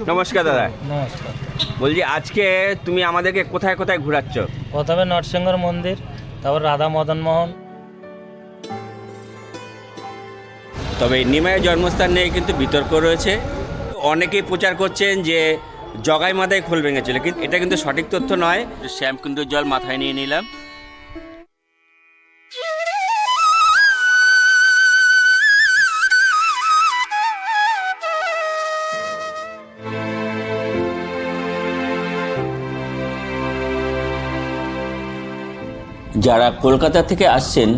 নমস্কার দাদা। নমস্কার। বলছি আজকে তুমি আমাদেরকে কোথায় কোথায় ঘোরাচ্ছ? প্রথমে নরসিংহর মন্দির, তারপর রাধা মদন মোহন। তবে নিমাইয়ের জন্মস্থান নিয়ে কিন্তু বিতর্ক রয়েছে। অনেকেই প্রচার করছেন যে জগাই মাথায় খোল ভেঙেছিল, কিন্তু এটা কিন্তু সঠিক তথ্য নয়। শ্যামকুণ্ডের জল মাথায় নিয়ে নিলাম। যারা কলকাতা থেকে আসছেন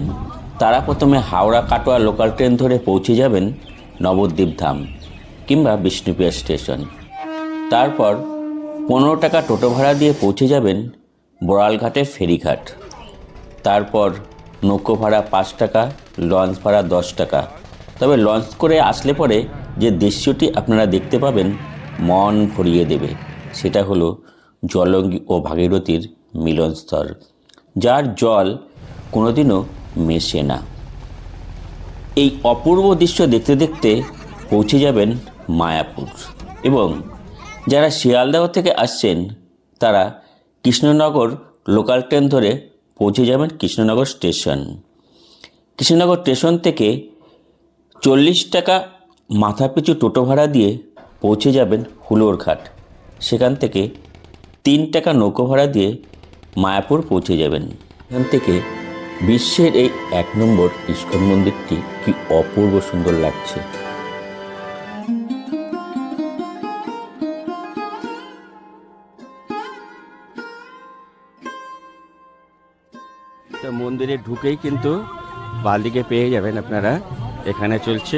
তারা প্রথমে হাওড়া কাটোয়া লোকাল ট্রেন ধরে পৌঁছে যাবেন নবদ্বীপ ধাম কিংবা বিষ্ণুপ্রিয়া স্টেশন। তারপর 15 টাকা টোটো ভাড়া দিয়ে পৌঁছে যাবেন বড়ালঘাটের ফেরিঘাট। তারপর নৌকো ভাড়া 5 টাকা, লঞ্চ ভাড়া 10 টাকা। তবে লঞ্চ করে আসলে পরে যে দৃশ্যটি আপনারা দেখতে পাবেন মন ভরিয়ে দেবে, সেটা হলো জলঙ্গি ও ভাগীরথীর মিলনস্থল, যার জল কোনোদিনও মেশে না। এই অপূর্ব দৃশ্য দেখতে দেখতে পৌঁছে যাবেন মায়াপুর। এবং যারা শিয়ালদহ থেকে আসছেন তারা কৃষ্ণনগর লোকাল ট্রেন ধরে পৌঁছে যাবেন কৃষ্ণনগর স্টেশন। কৃষ্ণনগর স্টেশন থেকে 40 টাকা মাথাপিছু টোটো ভাড়া দিয়ে পৌঁছে যাবেন হুলোরঘাট। সেখান থেকে 3 টাকা নৌকো ভাড়া দিয়ে মায়াপুর পৌঁছে যাবেন। এখান থেকে বিশ্বের এই 1 নম্বর ইস্কন মন্দিরটি কি অপূর্ব সুন্দর লাগছে। তো মন্দিরে ঢুকেই কিন্তু বালদিকে পেয়ে যাবেন আপনারা। এখানে চলছে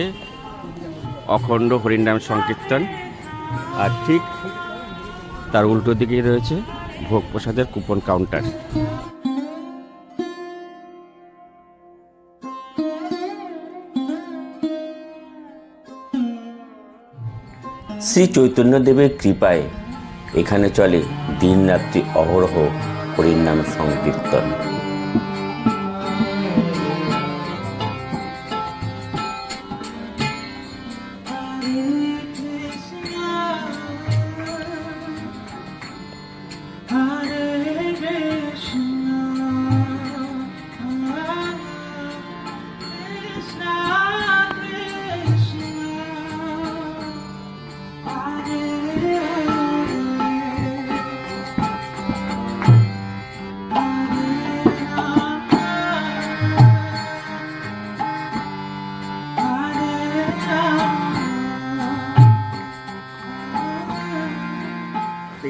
অখণ্ড হরিনাম সংকীর্তন, আর ঠিক তার উল্টো দিকেই রয়েছে ভোগ প্রসাদের কুপন কাউন্টার। শ্রী চৈতন্যদেবের কৃপায় এখানে চলে দিনরাত্রি অহরহ হরিনাম সংকীর্তন।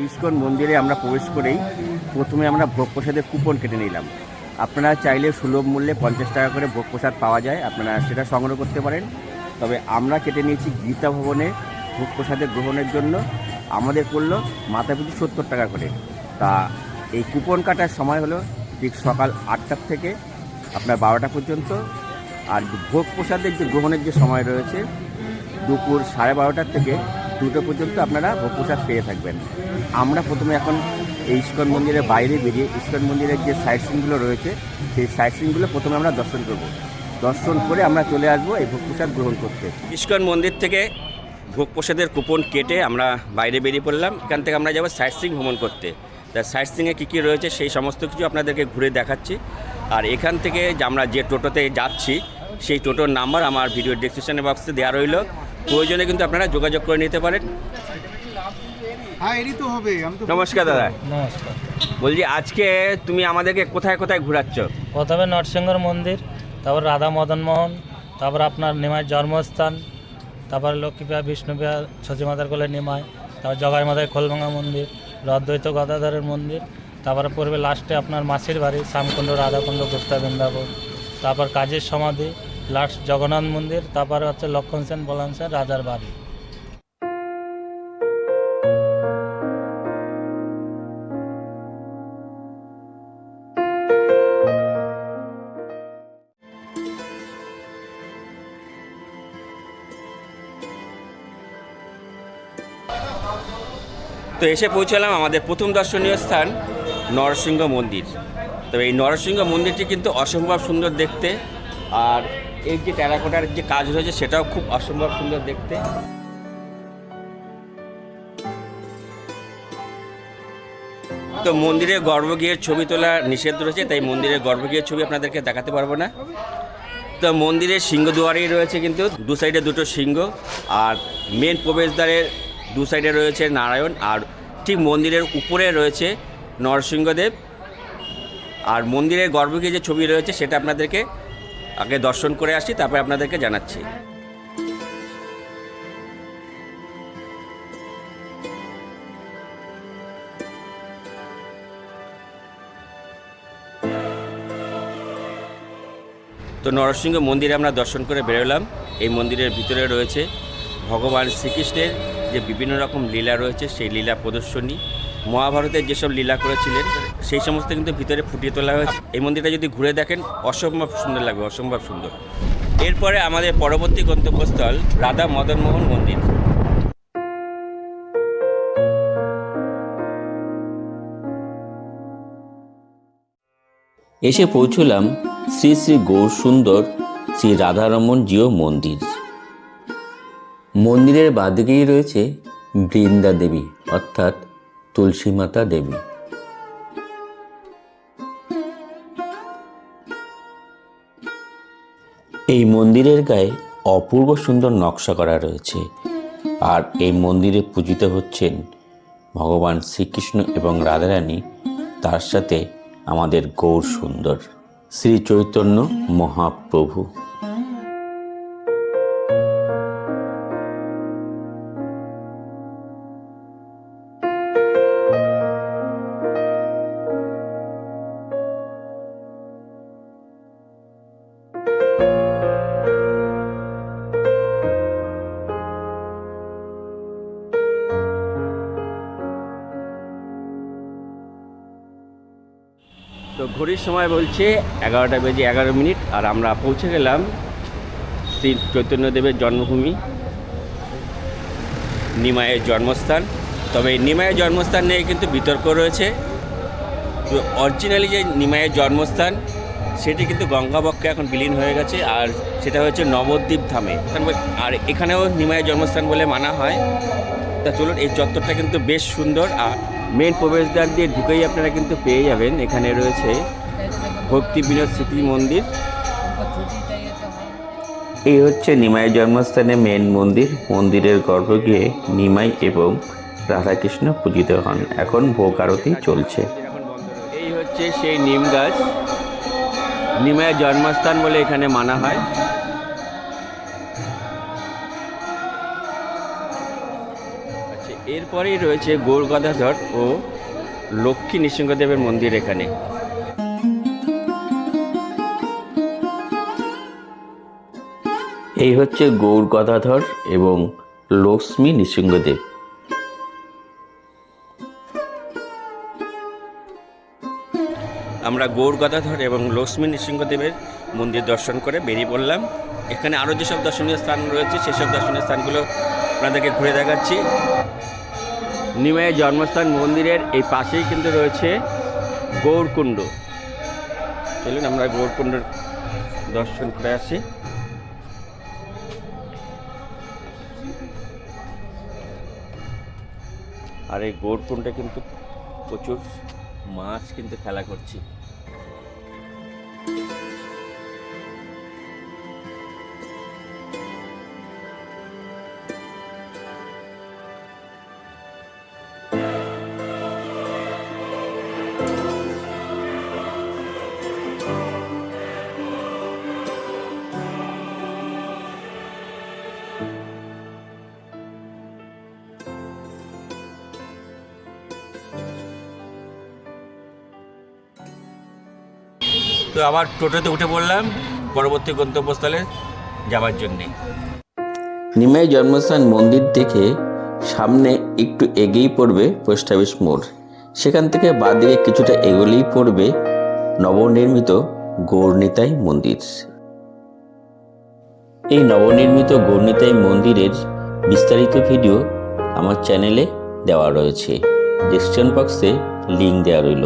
ইস্কন মন্দিরে আমরা প্রবেশ করেই প্রথমে আমরা ভোগ প্রসাদের কুপন কেটে নিলাম। আপনারা চাইলে সুলভ মূল্যে 50 টাকা করে ভোগ প্রসাদ পাওয়া যায়, আপনারা সেটা সংগ্রহ করতে পারেন। তবে আমরা কেটে নিয়েছি গীতা ভবনে ভোগ প্রসাদের গ্রহণের জন্য। আমাদের পড়লো মাথাপিছু 70 টাকা করে। তা এই কুপন কাটার সময় হলো ঠিক সকাল 8টা থেকে আপনার 12টা পর্যন্ত। আর ভোগ প্রসাদের যে গ্রহণের যে সময় রয়েছে দুপুর 12:30 থেকে 2টা পর্যন্ত আপনারা ভোগ প্রসাদ পেয়ে থাকবেন। আমরা প্রথমে এখন এই ইস্কন মন্দিরের বাইরে বেরিয়ে ইস্কন মন্দিরের যে সাইট সিনগুলো রয়েছে সেই সাইট সিনগুলো প্রথমে আমরা দর্শন করব। দর্শন করে আমরা চলে আসবো এই ভোগ প্রসাদ গ্রহণ করতে। ইস্কন মন্দির থেকে ভোগ প্রসাদের কুপন কেটে আমরা বাইরে বেরিয়ে পড়লাম। এখান থেকে আমরা যাবো সাইট সিন ভ্রমণ করতে। তা সাইট সিনে কী কী রয়েছে সেই সমস্ত কিছু আপনাদেরকে ঘুরে দেখাচ্ছি। আর এখান থেকে আমরা যে টোটোতে যাচ্ছি সেই টোটোর নাম্বার আমার ভিডিও ডেসক্রিপশন বক্সে দেওয়া রইল, প্রয়োজনে কিন্তু আপনারা যোগাযোগ করে নিতে পারেন। নমস্কার দাদা। নমস্কার। বলছি আজকে তুমি আমাদেরকে কোথায় কোথায় ঘোরাচ্ছ? প্রথমে নরসিংহর মন্দির, তারপর রাধা মদন মোহন, তারপর আপনার নিমাইয়ের জন্মস্থান, তারপর লক্ষ্মীপ্রিয়া বিষ্ণুপ্রিয়া সচিমাতার কোলে নিমাই, তারপর জগাই মাথায় খোলভাঙা মন্দির, অদ্বৈত গদাধরের মন্দির, তারপরে পড়বে লাস্টে আপনার মাসির বাড়ি শ্যামকুণ্ড, রাধাকুণ্ড, গুপ্তা বৃন্দাবন, তারপর কাজের সমাধি, লাস্ট জগন্নাথ মন্দির, তারপরে হচ্ছে লক্ষণ সেন বলান সেন রাজার বাড়ি। তো এসে পৌঁছালাম আমাদের প্রথম দর্শনীয় স্থান নরসিংহ মন্দির। তবে এই নরসিংহ মন্দিরটি কিন্তু অসম্ভব সুন্দর দেখতে, আর এই যে টেরাকোটার যে কাজ রয়েছে সেটাও খুব অসম্ভব সুন্দর দেখতে। তো মন্দিরের গর্ভগৃহের ছবি তোলা নিষেধ রয়েছে, তাই মন্দিরের গর্ভগৃহের ছবি আপনাদেরকে দেখাতে পারবো না। তো মন্দিরের সিংহদুয়ারেই রয়েছে কিন্তু দু সাইডে দুটো সিংহ, আর মেন প্রবেশদ্বারের দু সাইডে রয়েছে নারায়ণ, আর ঠিক মন্দিরের উপরে রয়েছে নরসিংহদেব। আর মন্দিরের গর্ভগৃহে যে ছবি রয়েছে সেটা আপনাদেরকে আগে দর্শন করে আসি, তারপরে আপনাদেরকে জানাচ্ছি। তো নরসিংহ মন্দিরে আমরা দর্শন করে বেরোলাম। এই মন্দিরের ভিতরে রয়েছে ভগবান শ্রীকৃষ্ণের যে বিভিন্ন রকম লীলা রয়েছে, সেই লীলা প্রদর্শনী, মহাভারতের যেসব লীলা করেছিলেন সেই সমস্ত কিন্তু ভিতরে ফুটিয়ে তোলা হয়েছে। এই মন্দিরটা যদি ঘুরে দেখেন অসম্ভব সুন্দর লাগবে, অসম্ভব সুন্দর। এরপরে আমাদের পরবর্তী গন্তব্যস্থল রাধা মদনমোহন মন্দির। এসে পৌঁছলাম শ্রী শ্রী গৌর সুন্দর শ্রী রাধারমণ জিও মন্দির। মন্দিরের বাদিকেই রয়েছে বৃন্দা দেবী অর্থাৎ তুলসী মাতা দেবী। এই মন্দিরের গায়ে অপূর্ব সুন্দর নকশা করা রয়েছে, আর এই মন্দিরে পূজিত হচ্ছেন ভগবান শ্রীকৃষ্ণ এবং রাধারানী, তার সাথে আমাদের গৌর সুন্দর শ্রী চৈতন্য মহাপ্রভু। তো ঘড়ির সময় বলছে 11:11, আর আমরা পৌঁছে গেলাম শ্রী চৈতন্যদেবের জন্মভূমি, নিমাইয়ের জন্মস্থান। তবে এই নিমাইয়ের জন্মস্থান নিয়ে কিন্তু বিতর্ক রয়েছে। তো অরিজিনালি যে নিমাইয়ের জন্মস্থান সেটি কিন্তু গঙ্গাবক্ষে এখন বিলীন হয়ে গেছে, আর সেটা হচ্ছে নবদ্বীপ ধামে, আর এখানেও নিমাইয়ের জন্মস্থান বলে মানা হয়। তা চলুন, এই চত্বরটা কিন্তু বেশ সুন্দর, আর মেন প্রবেশদ্বার দিয়ে ঢুকেই আপনারা কিন্তু পেয়ে যাবেন এখানে রয়েছে ভক্তি বিনোদ স্মৃতি মন্দির। এই হচ্ছে নিমাইয়ের জন্মস্থানে মেন মন্দির। মন্দিরের গর্ভগৃহে নিমাই এবং রাধাকৃষ্ণ পূজিত হন। এখন ভোগ আরতি চলছে। এই হচ্ছে সেই নিম গাছ, নিমাইয়ের জন্মস্থান বলে এখানে মানা হয়। এরপরেই রয়েছে গৌর গদাধর ও লক্ষ্মী নৃসিংহদেবের মন্দির এখানে। এই হচ্ছে গৌর গদাধর এবং লক্ষ্মী নৃসিংহদেব। আমরা গৌর গদাধর এবং লক্ষ্মী নৃসিংহদেবের মন্দির দর্শন করে বেরিয়ে পড়লাম। এখানে আরও যেসব দর্শনীয় স্থান রয়েছে সেসব দর্শনীয় স্থানগুলো আপনাদেরকে ঘুরে দেখাচ্ছি। নিমাইয়ের জন্মস্থান মন্দিরের এই পাশেই কিন্তু রয়েছে গৌরকুণ্ড। চলুন আমরা গৌরকুণ্ডের দর্শন করে আসি। আর এই গৌরকুণ্ডে কিন্তু প্রচুর মাছ কিন্তু খেলা করছে। তো আবার টোটোতে উঠে পড়লাম পরবর্তী গন্তব্যস্থলে যাওয়ার জন্যে। নিমাই জন্মস্থান মন্দির থেকে সামনে একটু এগিয়েই পড়বে পোস্ট অফিস মোড়। সেখান থেকে বাঁদিকে কিছুটা এগোলেই পড়বে নবনির্মিত গৌরনিতাই মন্দির। এই নবনির্মিত গৌরনিতাই মন্দিরের বিস্তারিত ভিডিও আমার চ্যানেলে দেওয়া রয়েছে, ডেসক্রিপশন বক্সে লিঙ্ক দেওয়া রইল।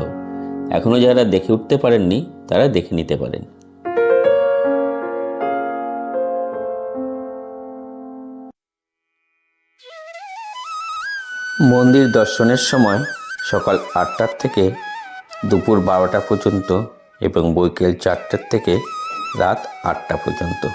এখনও যারা দেখে উঠতে পারেননি তারা দেখে নিতে পারেন। মন্দির দর্শনের সময় সকাল 8টার থেকে দুপুর 12টা পর্যন্ত এবং বৈকাল 4টার থেকে রাত 8টা পর্যন্ত।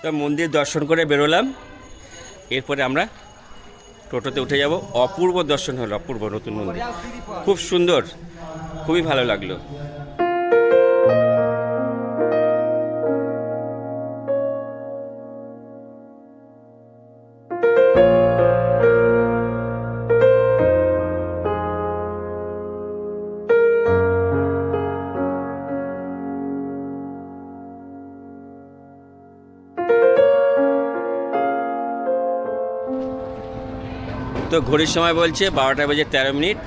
তো মন্দির দর্শন করে বেরোলাম, এরপরে আমরা টোটোতে উঠে যাব। অপূর্ব দর্শন হলো, অপূর্ব নতুন মন্দির, খুব সুন্দর, খুবই ভালো লাগলো। তো ঘড়ির সময় বলছে 12টা বেজে 13 মিনিট,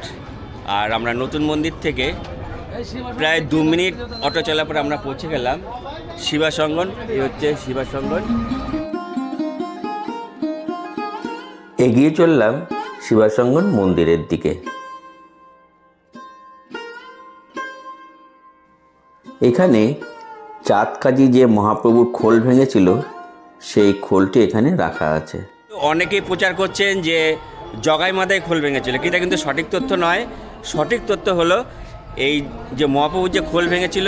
আর আমরা নতুন মন্দির থেকে প্রায় 2 মিনিট অটো চলার পর আমরা পৌঁছে গেলাম শিবাসঙ্গন। এই হচ্ছে শিবাসঙ্গন। এগিয়ে চললাম শিবাসঙ্গন মন্দিরের দিকে। এখানে চাঁদকাজি যে মহাপ্রভুর খোল ভেঙেছিল সেই খোলটি এখানে রাখা আছে। অনেকেই প্রচার করছেন যে জগাই মাথায় খোল ভেঙেছিল, কিন্তু সঠিক তথ্য নয়। সঠিক তথ্য হলো এই যে মহাপ্রভুর যে খোল ভেঙেছিল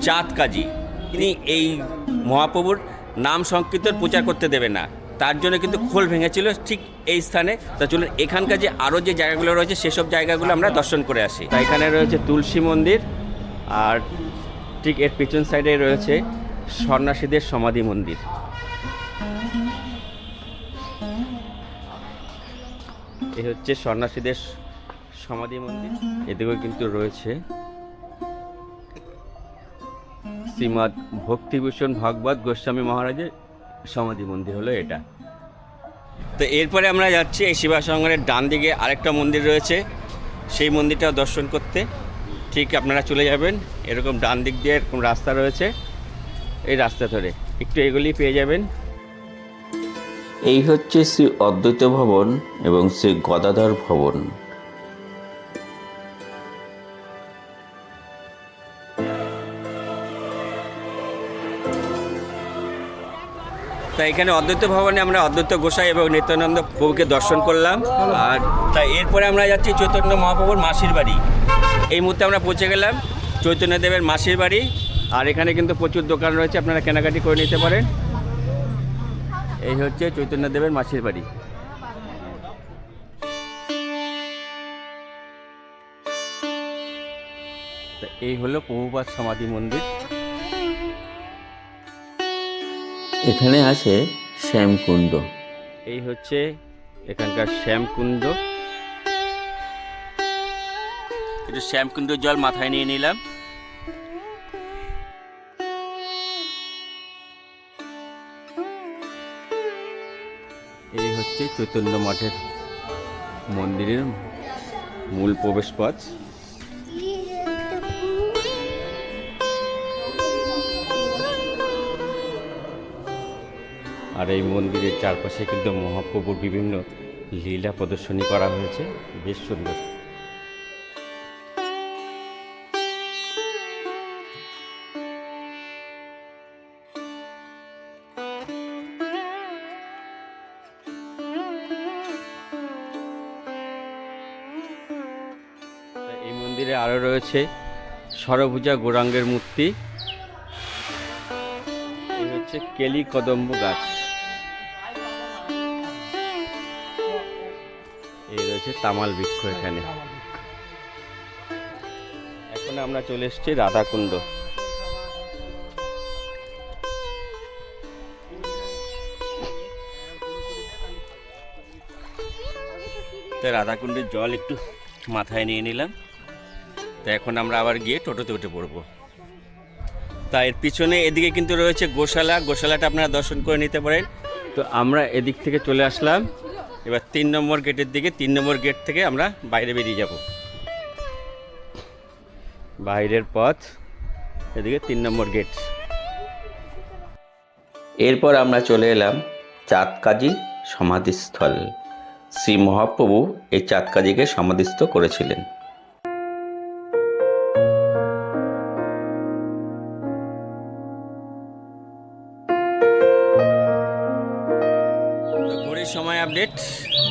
চাঁদকাজি, তিনি এই মহাপ্রভুর নাম সংকীর্তন প্রচার করতে দেবে না, তার জন্য কিন্তু খোল ভেঙেছিল ঠিক এই স্থানে। তা চলুন এখানকার যে আরও যে জায়গাগুলো রয়েছে সেসব জায়গাগুলো আমরা দর্শন করে আসি। তা এখানে রয়েছে তুলসী মন্দির, আর ঠিক এর পিছন সাইডে রয়েছে সন্ন্যাসীদের সমাধি মন্দির। এই হচ্ছে সন্ন্যাসীদের সমাধি মন্দির। এদিকেও কিন্তু রয়েছে শ্রীমৎ ভক্তিভূষণ ভগবত গোস্বামী মহারাজের সমাধি মন্দির হলো এটা। তো এরপরে আমরা যাচ্ছি এই শিবাসঙ্গনের ডান দিকে আরেকটা মন্দির রয়েছে, সেই মন্দিরটা দর্শন করতে। ঠিক আপনারা চলে যাবেন, এরকম ডান দিক দিয়ে এরকম রাস্তা রয়েছে, এই রাস্তা ধরে একটু এগুলি পেয়ে যাবেন। এই হচ্ছে শ্রী অদ্বৈত ভবন এবং শ্রী গদাধর ভবন। তা এখানে অদ্বৈত ভবনে আমরা অদ্বৈত গোসাই এবং নিত্যানন্দ প্রভুকে দর্শন করলাম। আর তা এরপরে আমরা যাচ্ছি চৈতন্য মহাপ্রভুর মাসির বাড়ি। এই মুহূর্তে আমরা পৌঁছে গেলাম চৈতন্যদেবের মাসির বাড়ি। আর এখানে কিন্তু প্রচুর দোকান রয়েছে, আপনারা কেনাকাটি করে নিতে পারেন। এই হচ্ছে চৈতন্যদেবের মাসির বাড়ি। এই হলো প্রভুপাদ সমাধি মন্দির। এখানে আছে শ্যামকুণ্ড। এই হচ্ছে এখানকার শ্যামকুণ্ড। একটু শ্যামকুণ্ডের জল মাথায় নিয়ে নিলাম। এই হচ্ছে চৈতন্য মঠের মন্দিরের মূল প্রবেশ পথ। আর এই মন্দিরের চারপাশে কিন্তু মহাপ্রভুর বিভিন্ন লীলা প্রদর্শনী করা হয়েছে, বেশ সুন্দর। এই মন্দিরে আরও রয়েছে ষড়ভুজা গৌরাঙ্গের মূর্তি। এই হচ্ছে কেলি কদম্ব গাছ। এই রয়েছে তামাল বৃক্ষ এখানে। এখন আমরা চলে এসেছি রাধাকুণ্ড। রাধাকুণ্ডের জল একটু মাথায় নিয়ে নিলাম। তো এখন আমরা আবার গিয়ে টোটোতে উঠে পড়বো। তা এর পিছনে এদিকে কিন্তু রয়েছে গোশালা, গোশালাটা আপনারা দর্শন করে নিতে পারেন। তো আমরা এদিক থেকে চলে আসলাম এবার 3 নম্বর গেটের দিকে। 3 নম্বর গেট থেকে আমরা বাইরে বেরিয়ে যাব। বাইরের পথ এদিকে 3 নম্বর গেট। এরপর আমরা চলে এলাম চাঁদকাজি সমাধিস্থল। শ্রী মহাপ্রভু এই চাঁদকাজিকে সমাধিস্থ করেছিলেন। ঘড়ির সময় আপডেট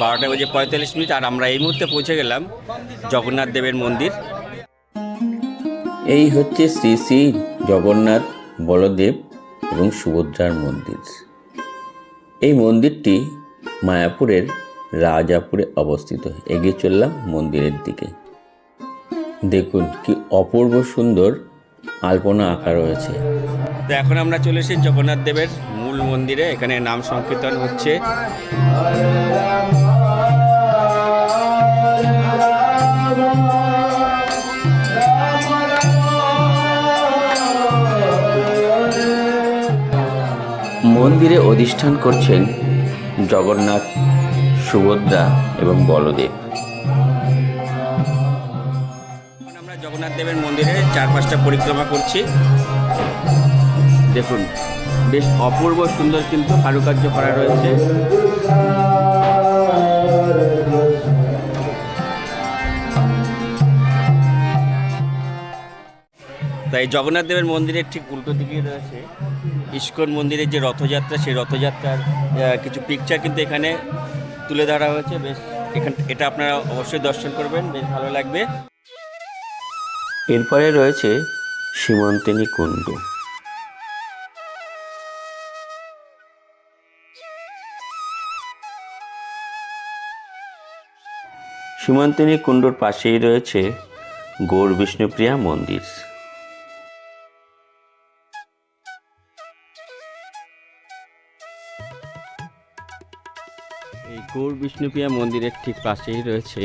12:45, আর আমরা এই মুহূর্তে পৌঁছে গেলাম জগন্নাথ দেবের মন্দির। এই হচ্ছে শ্রী শ্রী জগন্নাথ, বলদেব এবং সুভদ্রার মন্দির। এই মন্দিরটি মায়াপুরের রাজাপুরে অবস্থিত। এগিয়ে চললাম মন্দিরের দিকে। দেখুন কি অপূর্ব সুন্দর আলপনা আঁকা রয়েছে। তো এখন আমরা চলে এসেছি জগন্নাথ দেবের মূল মন্দিরে। এখানে নাম সংকীর্তন হচ্ছে। মন্দিরে অধিষ্ঠান করছেন জগন্নাথ, সুভদ্রা এবং বলদেব। আমরা জগন্নাথ দেবের মন্দিরে 4-5টা পরিক্রমা করছি। দেখুন বেশ অপূর্ব সুন্দর কিন্তু কারুকার্য করা রয়েছে। তাই জগন্নাথ দেবের মন্দিরের ঠিক উল্টো দিকে রয়েছে ইস্কন মন্দিরের যে রথযাত্রা, সেই রথযাত্রার কিছু পিকচার কিন্তু এখানে তুলে ধরা হয়েছে। বেশ এটা আপনারা অবশ্যই দর্শন করবেন, বেশ ভালো লাগবে। এরপরে রয়েছে সীমন্তিনী কুণ্ড। সীমন্তিনী কুণ্ডর পাশেই রয়েছে গৌর বিষ্ণুপ্রিয়া মন্দির। এই গৌর বিষ্ণুপ্রিয়া মন্দিরের ঠিক পাশেই রয়েছে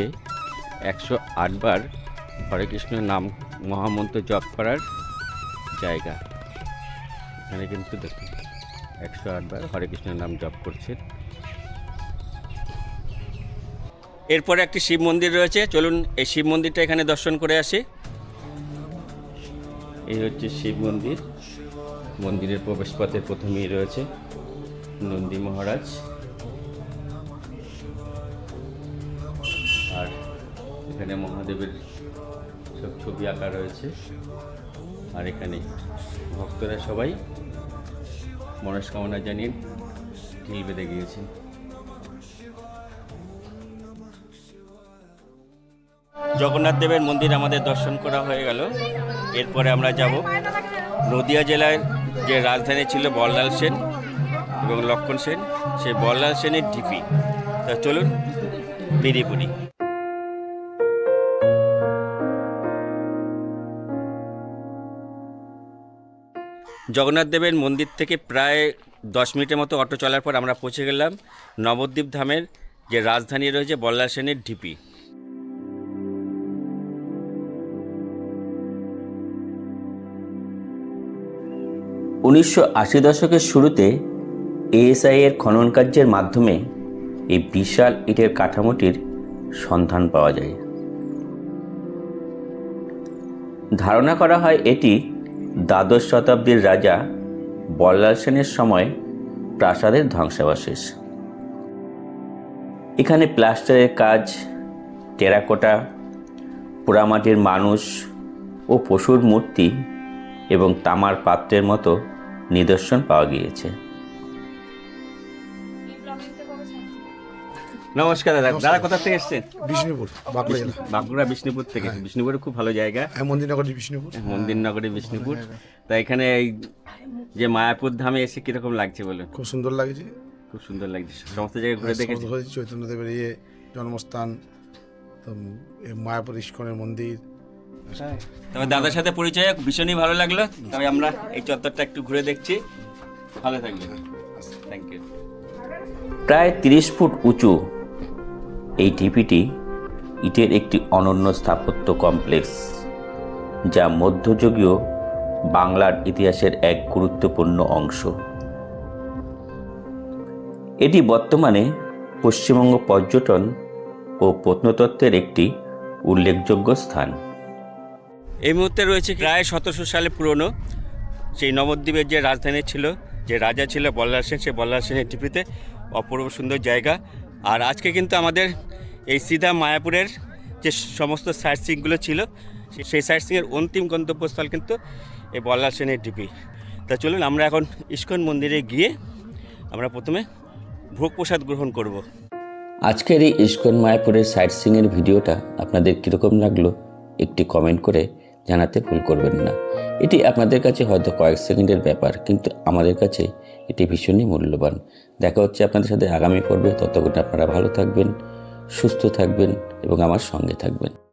108 বার হরে কৃষ্ণ নাম মহামন্ত্র জপ করার জায়গা। এখানে কিন্তু দেখুন 108 বার হরে কৃষ্ণ নাম জপ করছেন। এরপরে একটি শিব মন্দির রয়েছে, চলুন এই শিব মন্দিরটা এখানে দর্শন করে আসি। এই হচ্ছে শিব মন্দির। মন্দিরের প্রবেশপথের প্রথমেই রয়েছে নন্দী মহারাজ, আর এখানে মহাদেবের সব ছবি আঁকা রয়েছে। আর এখানে ভক্তরা সবাই মনস্কামনা জানিয়ে ঢিল বেঁধে গিয়েছেন। জগন্নাথ দেবের মন্দির আমাদের দর্শন করা হয়ে গেল। এরপরে আমরা যাব নদিয়া জেলার যে রাজধানী ছিল বল্লাল সেন এবং লক্ষণ সেন, সেই বল্লাল সেনের ঢিপি। তা চলুন বেরিয়ে পড়ি। জগন্নাথ দেবের মন্দির থেকে প্রায় 10 মিনিটের মতো অটো চলার পর আমরা পৌঁছে গেলাম নবদ্বীপ ধামের যে রাজধানী রয়েছে বল্লাল সেনের ঢিপি। 1980 দশকের শুরুতে এএসআই এর খনন কার্যের মাধ্যমে এই বিশাল ইটের কাঠামোটির সন্ধান পাওয়া যায়। ধারণা করা হয় এটি দ্বাদশ শতাব্দীর রাজা বল্লাল সেনের সময় প্রাসাদের ধ্বংসাবশেষ। এখানে প্লাস্টারের কাজ, টেরাকোটা, পোড়ামাটির মানুষ ও পশুর মূর্তি এবং তামার পাত্রের মতো নিদর্শন পাওয়া গিয়েছে। নমস্কার দাদা। দাদা কোথা থেকে এসেছেন? বিষ্ণুপুর, বাঁকুড়া জেলা। বাঁকুড়া বিষ্ণুপুর থেকে। বিষ্ণুপুরে খুব ভালো জায়গা। মন্দিরনগরী বিষ্ণুপুর। মন্দিরনগরী বিষ্ণুপুর। তা এখানে এই যে মায়াপুর ধামে এসে কিরকম লাগছে বলুন? খুব সুন্দর লাগছে। খুব সুন্দর লাগছে। সমস্ত জায়গায় ঘুরে দেখেছি। চৈতন্যদেবের জন্মস্থান, তো মায়াপুর ইস্কনের মন্দির। তবে দাদার সাথে পরিচয় ভীষণই ভালো লাগলো। তবে আমরা এই চত্বরটা একটু ঘুরে দেখছি। ভালো থাকবেন। Thank you. প্রায় 30 ফুট উঁচু এই ঢিপিটি ইটের একটি অনন্য স্থাপত্য কমপ্লেক্স, যা মধ্যযুগীয় বাংলার ইতিহাসের এক গুরুত্বপূর্ণ অংশ। এটি বর্তমানে পশ্চিমবঙ্গ পর্যটন ও প্রত্নতত্ত্বের একটি উল্লেখযোগ্য স্থান। এই মুহূর্তে রয়েছে প্রায় 1700 সালে পুরনো সেই নবদ্বীপের যে রাজধানী ছিল, যে রাজা ছিল বল্লাল সেন, সেই বল্লাল সেনের টিপিতে অপূর্ব সুন্দর জায়গা। আর আজকে কিন্তু আমাদের এই সিধা মায়াপুরের যে সমস্ত সাইট সিইংগুলো ছিল, সেই সাইট সিইংয়ের অন্তিম গন্তব্যস্থল কিন্তু এই বল্লাল সেনের টিপি। তা চলুন আমরা এখন ইস্কন মন্দিরে গিয়ে আমরা প্রথমে ভোগ প্রসাদ গ্রহণ করব। আজকের এই ইস্কন মায়াপুরের সাইট সিইংয়ের ভিডিওটা আপনাদের কীরকম লাগলো একটি কমেন্ট করে জানাতে ভুল করবেন না। এটি আপনাদের কাছে হয়তো কয়েক সেকেন্ডের ব্যাপার, কিন্তু আমাদের কাছে এটি ভীষণই মূল্যবান। দেখা হচ্ছে আপনাদের সাথে আগামী পর্বে। ততক্ষণ আপনারা ভালো থাকবেন, সুস্থ থাকবেন এবং আমার সঙ্গে থাকবেন।